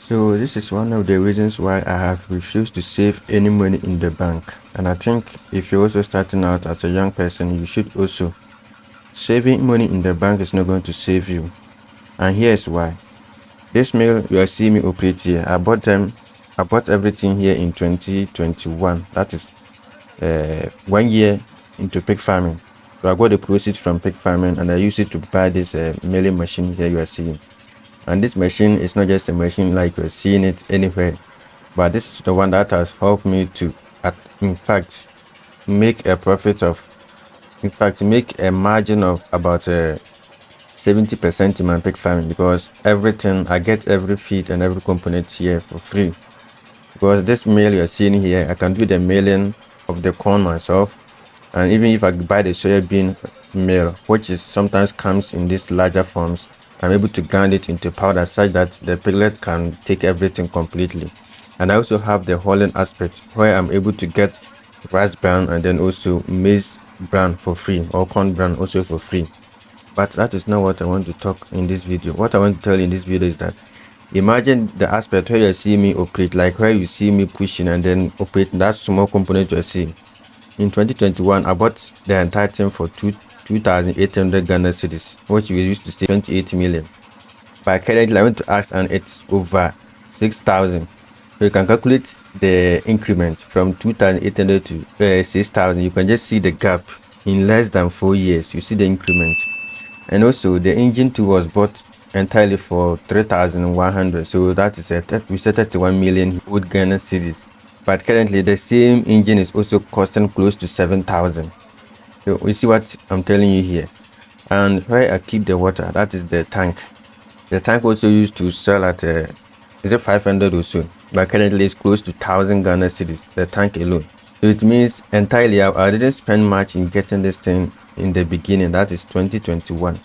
So this is one of the reasons why I have refused to save any money in the bank. And I think if you're also starting out as a young person, you should also. Saving money in the bank is not going to save you. And here's why. This mill you are seeing me operate here, I bought everything here in 2021. That is 1 year into pig farming. So I got the proceeds from pig farming and I used it to buy this milling machine here you are seeing. And this machine is not just a machine like you're seeing it anywhere, but this is the one that has helped me to, in fact, make a profit of, in fact, make a margin of about 70% in my pig farming, because everything, I get every feed and every component here for free. Because this meal you're seeing here, I can do the milling of the corn myself. And even if I buy the soybean meal, which is sometimes comes in these larger forms, I'm able to grind it into powder such that the piglet can take everything completely. And I also have the hulling aspect where I'm able to get rice bran and then also maize bran for free, or corn bran also for free. But that is not what I want to talk in this video. What I want to tell you in this video is that imagine the aspect where you see me operate, like where you see me pushing and then operating that small component you're seeing. In 2021, I bought the entire thing for 2,800 Ghana cedis, which we used to say 28 million. But currently, I went to ask and it's over 6,000. So you can calculate the increment from 2,800 to 6,000. You can just see the gap in less than 4 years. You see the increment. And also, the engine too was bought entirely for 3,100. So that is we said 31 million wood Ghana cedis. But currently, the same engine is also costing close to 7,000. So you see what I'm telling you here. And where I keep the water, that is the tank. The tank also used to sell at is it 500 or so, but currently it's close to 1,000 Ghana cedis, the tank alone. So it means entirely I didn't spend much in getting this thing in the beginning, that is 2021.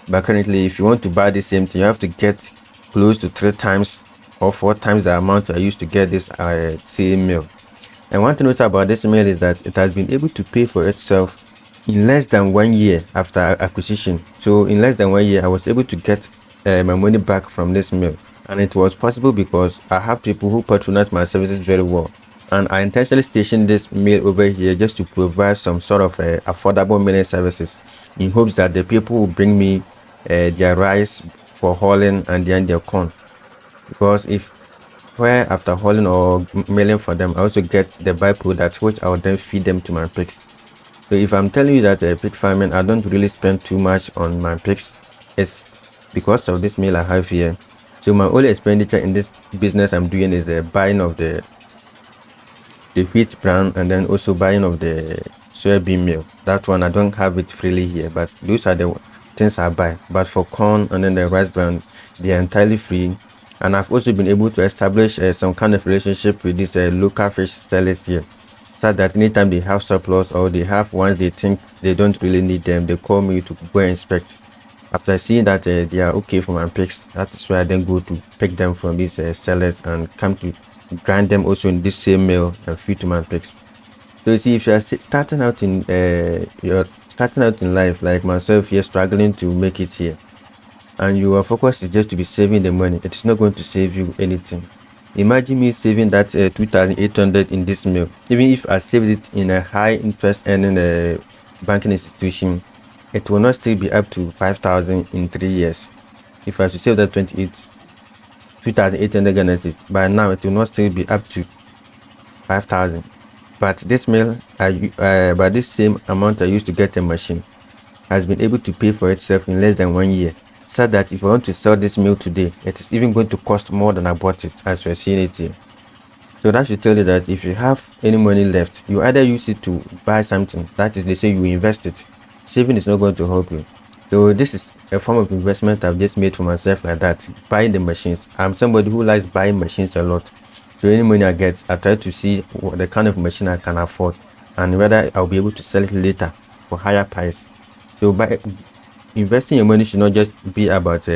But currently, if you want to buy the same thing, you have to get close to 3 times or 4 times the amount I used to get this same meal. And one thing to note about this meal is that it has been able to pay for itself in less than 1 year after acquisition. So in less than 1 year, I was able to get my money back from this meal. And it was possible because I have people who patronize my services very well. And I intentionally stationed this meal over here just to provide some sort of affordable milling services in hopes that the people will bring me their rice for hauling and then their corn. Because where after hauling or milling for them, I also get the byproducts which I will then feed them to my pigs. So if I'm telling you that pig farming, I don't really spend too much on my pigs, it's because of this meal I have here. So my only expenditure in this business I'm doing is the buying of the wheat bran and then also buying of the soybean meal. That one I don't have it freely here, but those are the things I buy. But for corn and then the rice bran, they are entirely free. And I've also been able to establish some kind of relationship with these local fish sellers here, so that anytime they have surplus or they have ones they think they don't really need them, they call me to go and inspect. After seeing that they are okay for my pigs, that is why I then go to pick them from these sellers and come to grind them also in this same meal and feed to my pigs. So you see, if you are starting out in life like myself here, struggling to make it here, and your focus is just to be saving the money, it is not going to save you anything. Imagine me saving that 2,800 in this meal. Even if I saved it in a high interest earning banking institution, it will not still be up to 5,000 in 3 years. If I should save that 2,800 Ghana cedis, by now it will not still be up to 5,000. But this meal, by this same amount I used to get a machine, has been able to pay for itself in less than 1 year. So that if I want to sell this meal today, it is even going to cost more than I bought it, as you're seeing it here. So that should tell you that if you have any money left, you either use it to buy something, that is, they say you invest it. Saving is not going to help you. So this is a form of investment I've just made for myself, like that, buying the machines. I'm somebody who likes buying machines a lot. So any money I get, I try to see the kind of machine I can afford and whether I'll be able to sell it later for higher price. So investing your money should not just be about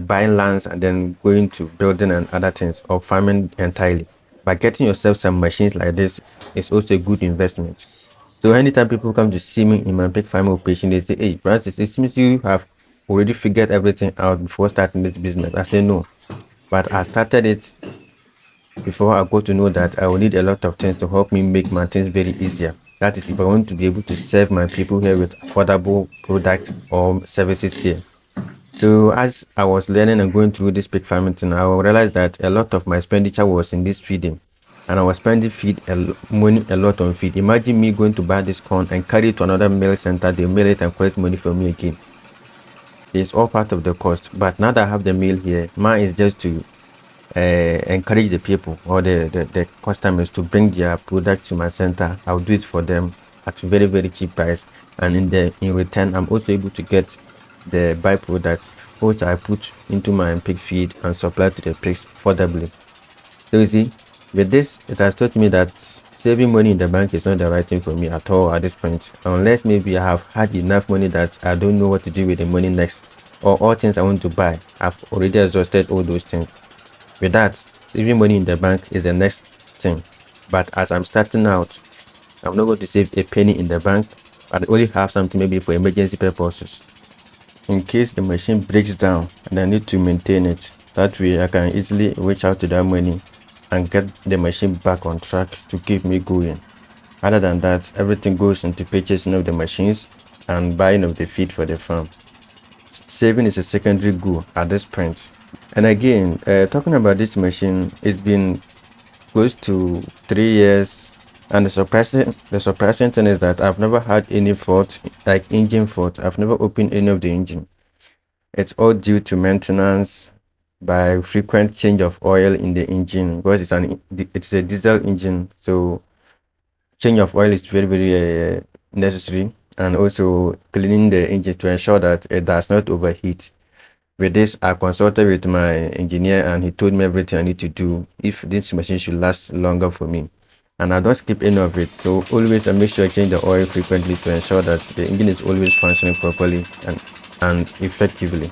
buying lands and then going to building and other things, or farming entirely. But getting yourself some machines like this is also a good investment. So anytime people come to see me in my pig farming operation, they say, "Hey, Francis, it seems you have already figured everything out before starting this business." I say, "No, But I started it before I got to know that I will need a lot of things to help me make my things very easier. That is, if I want to be able to serve my people here with affordable products or services here. So as I was learning and going through this pig farming thing, I realized that a lot of my expenditure was in this feeding. And I was spending money a lot on feed. Imagine me going to buy this corn and carry it to another mill center, they mill it and collect money from me again. It's all part of the cost. But now that I have the mill here, mine is just to encourage the people or the customers to bring their product to my center. I'll do it for them at a very, very cheap price. And in return, I'm also able to get the byproducts which I put into my pig feed and supply to the pigs affordably. So you see, with this, it has taught me that saving money in the bank is not the right thing for me at all at this point. Unless maybe I have had enough money that I don't know what to do with the money next, or all things I want to buy, I've already exhausted all those things. With that, saving money in the bank is the next thing. But as I'm starting out, I'm not going to save a penny in the bank. I only have something maybe for emergency purposes. In case the machine breaks down and I need to maintain it, that way I can easily reach out to that money and get the machine back on track to keep me going. Other than that, everything goes into purchasing of the machines and buying of the feed for the farm. Saving is a secondary goal at this point. And again, talking about this machine, it's been close to 3 years, and the surprising thing is that I've never had any fault, like engine fault. I've never opened any of the engine. It's all due to maintenance by frequent change of oil in the engine, because it's a diesel engine, so change of oil is very, very necessary, and also cleaning the engine to ensure that it does not overheat. With this, I consulted with my engineer and he told me everything I need to do if this machine should last longer for me. And I don't skip any of it. So always I make sure I change the oil frequently to ensure that the engine is always functioning properly and effectively.